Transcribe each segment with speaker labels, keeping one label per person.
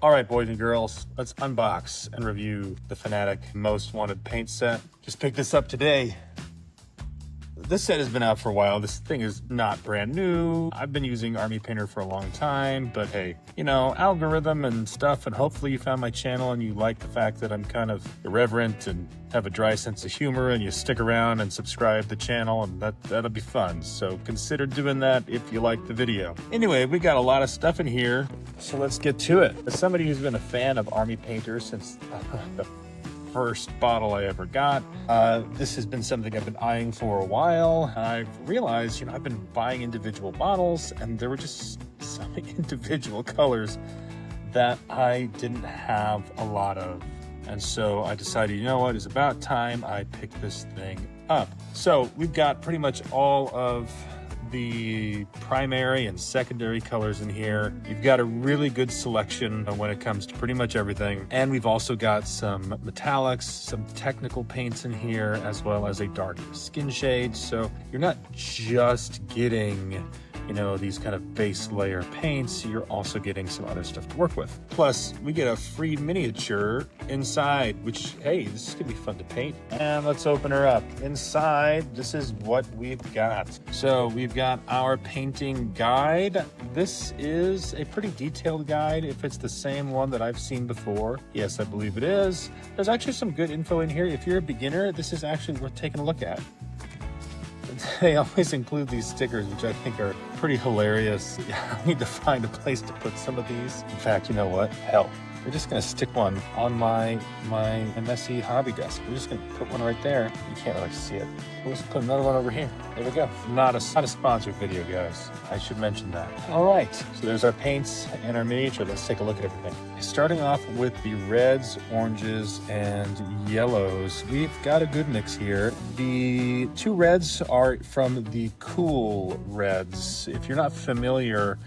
Speaker 1: All right, boys and girls, let's unbox and review the Fnatic Most Wanted paint set. Just picked this up today. This set has been out for a while. This thing is not brand new. I've been using Army Painter for a long time, but hey, you know, algorithm and stuff, and hopefully you found my channel and you like the fact that I'm kind of irreverent and have a dry sense of humor, and you stick around and subscribe to the channel, and that'll be fun. So consider doing that if you like the video. Anyway, we got a lot of stuff in here, so let's get to it. As somebody who's been a fan of Army Painter since the first bottle I ever got. This has been something I've been eyeing for a while. I've realized, you know, I've been buying individual bottles and there were just some individual colors that I didn't have a lot of. And so I decided, you know what, it's about time I pick this thing up. So we've got pretty much all of the primary and secondary colors in here. You've got a really good selection when it comes to pretty much everything. And we've also got some metallics, some technical paints in here, as well as a dark skin shade. So you're not just getting, you know, these kind of base layer paints, you're also getting some other stuff to work with. Plus, we get a free miniature inside, which, hey, this is gonna be fun to paint. And let's open her up. Inside, this is what we've got. So we've got our painting guide. This is a pretty detailed guide, if it's the same one that I've seen before. Yes, I believe it is. There's actually some good info in here. If you're a beginner, this is actually worth taking a look at. They always include these stickers, which I think are pretty hilarious. I need to find a place to put some of these. In fact, you know what? Hell, we're just gonna stick one on my messy hobby desk. We're just gonna put one right there. You can't really see it. We'll just put another one over here. There we go. Not a sponsored video, guys. I should mention that. All right, so there's our paints and our miniature. Let's take a look at everything. Starting off with the reds, oranges, and yellows. We've got a good mix here. The two reds are from the Cool Reds. If you're not familiar,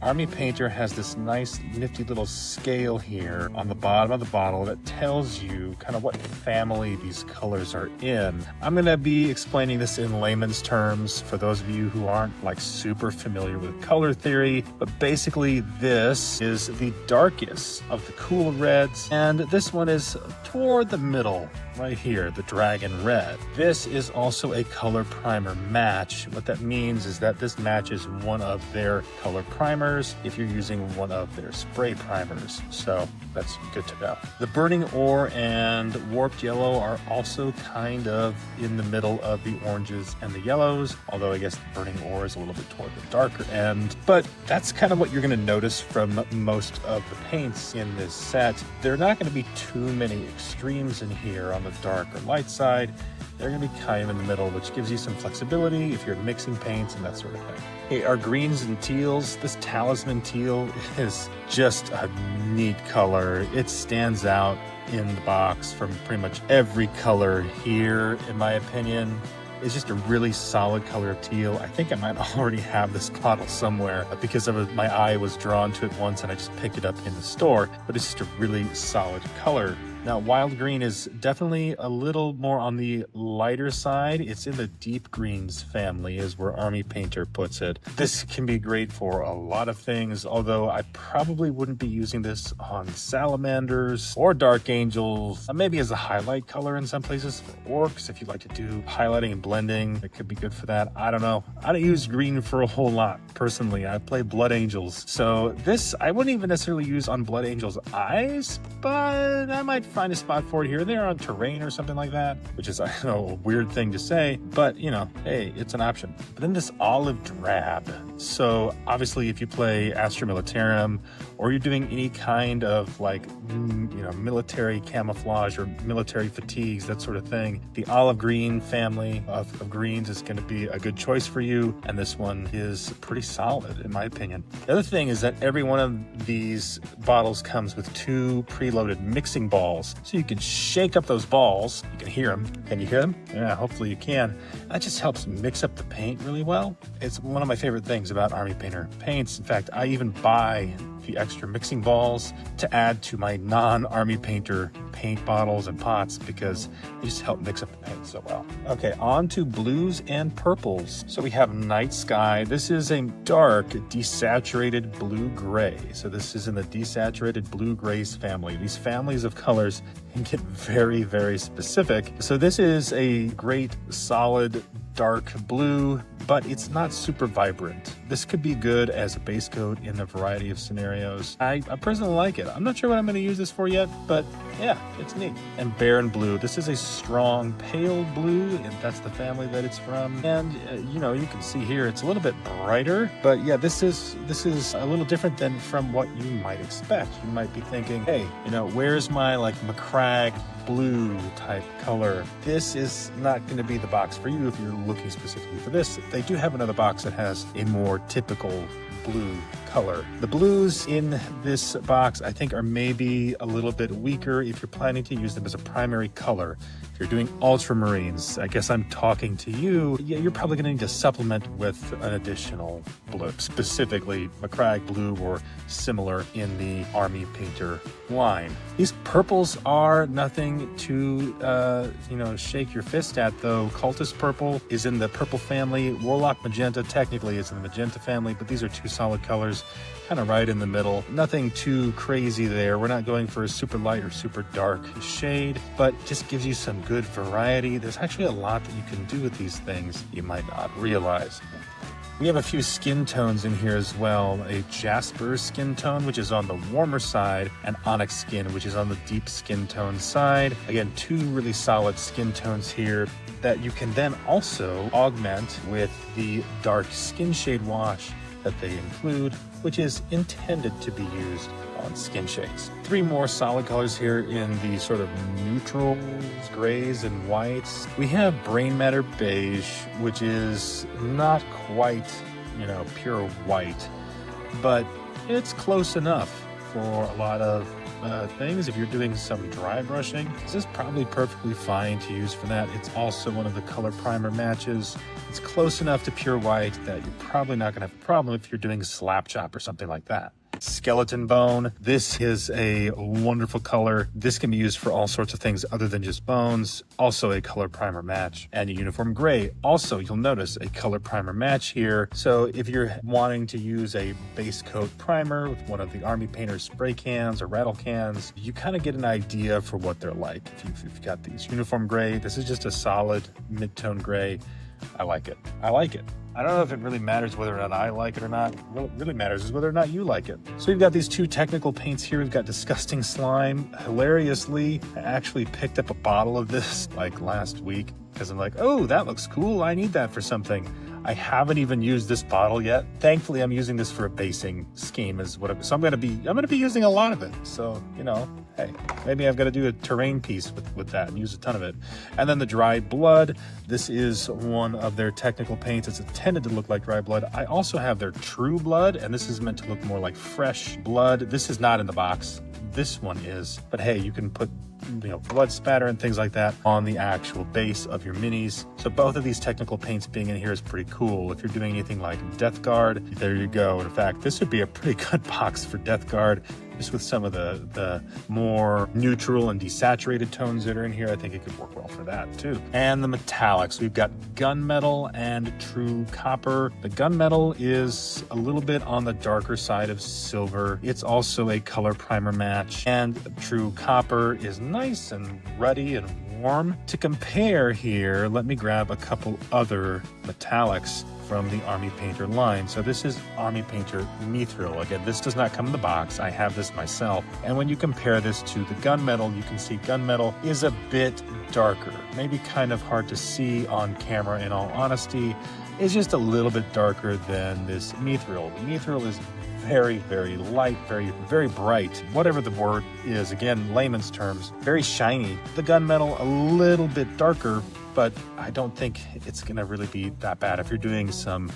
Speaker 1: Army Painter has this nice nifty little scale here on the bottom of the bottle that tells you kind of what family these colors are in. I'm going to be explaining this in layman's terms for those of you who aren't like super familiar with color theory, but basically this is the darkest of the Cool Reds, and this one is toward the middle right here, the Dragon Red. This is also a color primer match. What that means is that this matches one of their color primers if you're using one of their spray primers. So that's good to know. The Burning Ore and Warped Yellow are also kind of in the middle of the oranges and the yellows, although I guess the Burning Ore is a little bit toward the darker end. But that's kind of what you're going to notice from most of the paints in this set. There are not going to be too many extremes in here on the dark or light side. They're going to be kind of in the middle, which gives you some flexibility if you're mixing paints and that sort of thing. Okay, our greens and teals. This Talisman Teal is just a neat color. It stands out in the box from pretty much every color here, in my opinion. It's just a really solid color of teal. I think I might already have this bottle somewhere because my eye was drawn to it once and I just picked it up in the store, but it's just a really solid color. Now, Wild Green is definitely a little more on the lighter side. It's in the deep greens family is where Army Painter puts it. This can be great for a lot of things, although I probably wouldn't be using this on Salamanders or Dark Angels. Maybe as a highlight color in some places for Orcs, if you like to do highlighting and blending, it could be good for that. I don't know. I don't use green for a whole lot, personally. I play Blood Angels. So this, I wouldn't even necessarily use on Blood Angels' eyes, but I might find a spot for it here and there on terrain or something like that, which is, I know, a weird thing to say, but you know, hey, it's an option. But then this olive drab. So obviously if you play Astra Militarum or you're doing any kind of like, you know, military camouflage or military fatigues, that sort of thing, the olive green family of greens is going to be a good choice for you. And this one is pretty solid in my opinion. The other thing is that every one of these bottles comes with two preloaded mixing balls. So you can shake up those balls. You can hear them. Can you hear them? Yeah, hopefully you can. That just helps mix up the paint really well. It's one of my favorite things about Army Painter paints. In fact, I even buy the extra mixing balls to add to my non-Army Painter paint bottles and pots because they just help mix up the paint so well. Okay, on to blues and purples. So we have Night Sky. This is a dark desaturated blue-gray. So this is in the desaturated blue-grays family. These families of colors can get very, very specific. So this is a great solid dark blue, but it's not super vibrant. This could be good as a base coat in a variety of scenarios. I personally like it. I'm not sure what I'm going to use this for yet, but yeah, it's neat. And Barren Blue, this is a strong pale blue, and that's the family that it's from. And you know, you can see here it's a little bit brighter, but yeah, this is a little different than from what you might expect. You might be thinking, hey, you know, where's my like McCrag blue type color? This is not going to be the box for you if you're looking specifically for this. They do have another box that has a more typical blue color. The blues in this box I think are maybe a little bit weaker if you're planning to use them as a primary color. If you're doing ultramarines, I guess I'm talking to you, yeah, you're probably going to need to supplement with an additional blue, specifically McCrag blue or similar in the Army Painter line. These purples are nothing to you know, shake your fist at though. Cultist purple is in the purple family. Warlock magenta technically is in the magenta family, but these are two solid colors, kind of right in the middle. Nothing too crazy there. We're not going for a super light or super dark shade, but just gives you some good variety. There's actually a lot that you can do with these things you might not realize. We have a few skin tones in here as well. A Jasper skin tone, which is on the warmer side, and Onyx skin, which is on the deep skin tone side. Again, two really solid skin tones here that you can then also augment with the dark skin shade wash that they include, which is intended to be used on skin shades. Three more solid colors here in the sort of neutrals, grays, and whites. We have Brain Matter Beige, which is not quite, you know, pure white, but it's close enough for a lot of things. If you're doing some dry brushing, this is probably perfectly fine to use for that. It's also one of the color primer matches. It's close enough to pure white that you're probably not going to have a problem if you're doing slap chop or something like that. Skeleton Bone. This is a wonderful color. This can be used for all sorts of things other than just bones. Also a color primer match. And a Uniform Gray. Also, you'll notice a color primer match here. So if you're wanting to use a base coat primer with one of the Army Painter spray cans or rattle cans, you kind of get an idea for what they're like. If you've got these Uniform Gray, this is just a solid mid-tone gray. I like it. I like it. I don't know if it really matters whether or not I like it or not. What really matters is whether or not you like it. So we've got these two technical paints here. We've got Disgusting Slime. Hilariously, I actually picked up a bottle of this like last week because I'm like, oh, that looks cool. I need that for something. I haven't even used this bottle yet. Thankfully, I'm using this for a basing scheme so I'm gonna be using a lot of it. So, you know, hey, maybe I've got to do a terrain piece with that and use a ton of it. And then the Dry Blood. This is one of their technical paints. It's intended to look like Dry Blood. I also have their True Blood, and this is meant to look more like fresh blood. This is not in the box. This one is, but hey, you can put, you know, blood spatter and things like that on the actual base of your minis. So both of these technical paints being in here is pretty cool. If you're doing anything like Death Guard, there you go. In fact, this would be a pretty good box for Death Guard. Just with some of the more neutral and desaturated tones that are in here, I think it could work well for that too. And the metallics, we've got Gunmetal and True Copper. The Gunmetal is a little bit on the darker side of silver. It's also a color primer match, and True Copper is nice and ruddy and warm. To compare here, let me grab a couple other metallics from the Army Painter line. So this is Army Painter Mithril. Again, this does not come in the box. I have this myself. And when you compare this to the Gunmetal, you can see Gunmetal is a bit darker. Maybe kind of hard to see on camera in all honesty. It's just a little bit darker than this Mithril. The Mithril is very, very light, very, very bright. Whatever the word is, again, layman's terms, very shiny. The Gunmetal a little bit darker, but I don't think it's gonna really be that bad if you're doing some,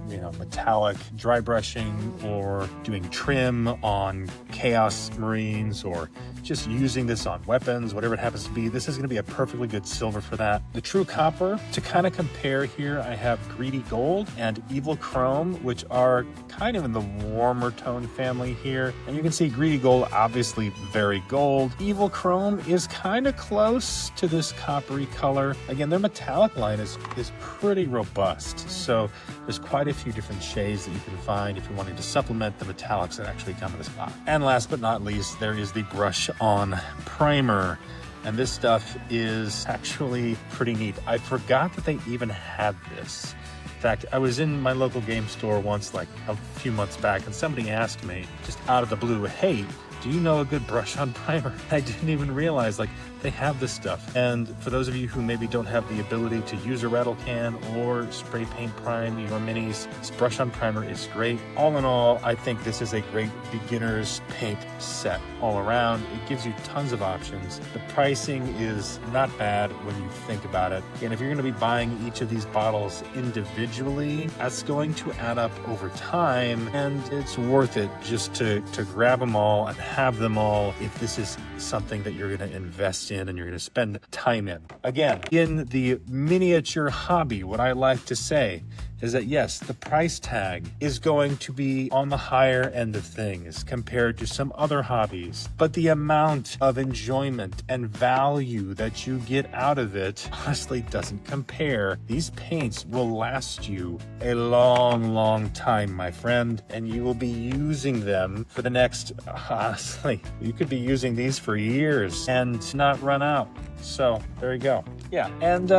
Speaker 1: you know, metallic dry brushing or doing trim on Chaos Marines or just using this on weapons, whatever it happens to be, this is going to be a perfectly good silver for that. The true copper, to kind of compare here, I have Greedy Gold and Evil Chrome, which are kind of in the warmer tone family here. And you can see Greedy Gold, obviously very gold. Evil Chrome is kind of close to this coppery color. Again, their metallic line is pretty robust. So there's quite a few different shades that you can find if you're wanting to supplement the metallics that actually come in this box. And last but not least, there is the Brush On Primer. And this stuff is actually pretty neat. I forgot that they even had this. In fact, I was in my local game store once, like a few months back, and somebody asked me, just out of the blue, hey, do you know a good brush-on primer? I didn't even realize, like, they have this stuff. And for those of you who maybe don't have the ability to use a rattle can or spray paint prime your minis, this brush-on primer is great. All in all, I think this is a great beginner's paint set all around. It gives you tons of options. The pricing is not bad when you think about it. And if you're gonna be buying each of these bottles individually, that's going to add up over time, and it's worth it just to grab them all and have them all if this is something that you're gonna invest in and you're going to spend time in. Again, in the miniature hobby, what I like to say is that yes, the price tag is going to be on the higher end of things compared to some other hobbies, but the amount of enjoyment and value that you get out of it honestly doesn't compare. These paints will last you a long, long time, my friend, and you will be using them for the next, honestly, you could be using these for years and not run out. So there you go. Yeah, and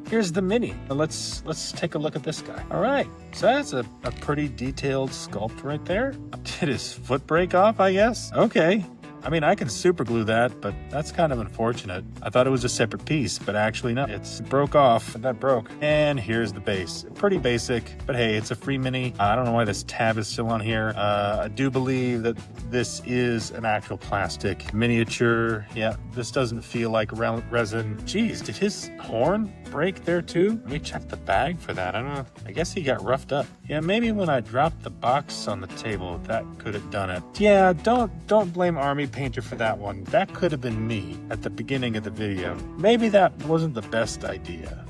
Speaker 1: here's the mini. Let's take a look at this guy. All right, so that's a pretty detailed sculpt right there. Did his foot break off, I guess? Okay. I mean, I can super glue that, but that's kind of unfortunate. I thought it was a separate piece, but actually no. It broke off, and that broke. And here's the base. Pretty basic, but hey, it's a free mini. I don't know why this tab is still on here. I do believe that this is an actual plastic miniature. Yeah, this doesn't feel like resin. Jeez, did his horn break there too? Let me check the bag for that. I don't know. I guess he got roughed up. Yeah, maybe when I dropped the box on the table, that could have done it. Yeah, don't blame Army Painter for that one. That could have been me at the beginning of the video. Maybe that wasn't the best idea.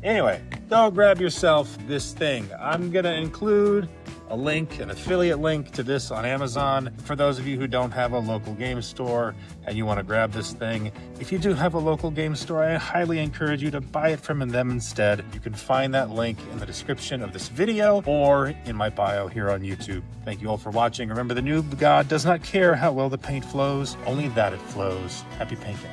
Speaker 1: Anyway, go grab yourself this thing. I'm gonna include a link, an affiliate link to this on Amazon. For those of you who don't have a local game store and you want to grab this thing, if you do have a local game store, I highly encourage you to buy it from them instead. You can find that link in the description of this video or in my bio here on YouTube. Thank you all for watching. Remember, the Noob God does not care how well the paint flows, only that it flows. Happy painting.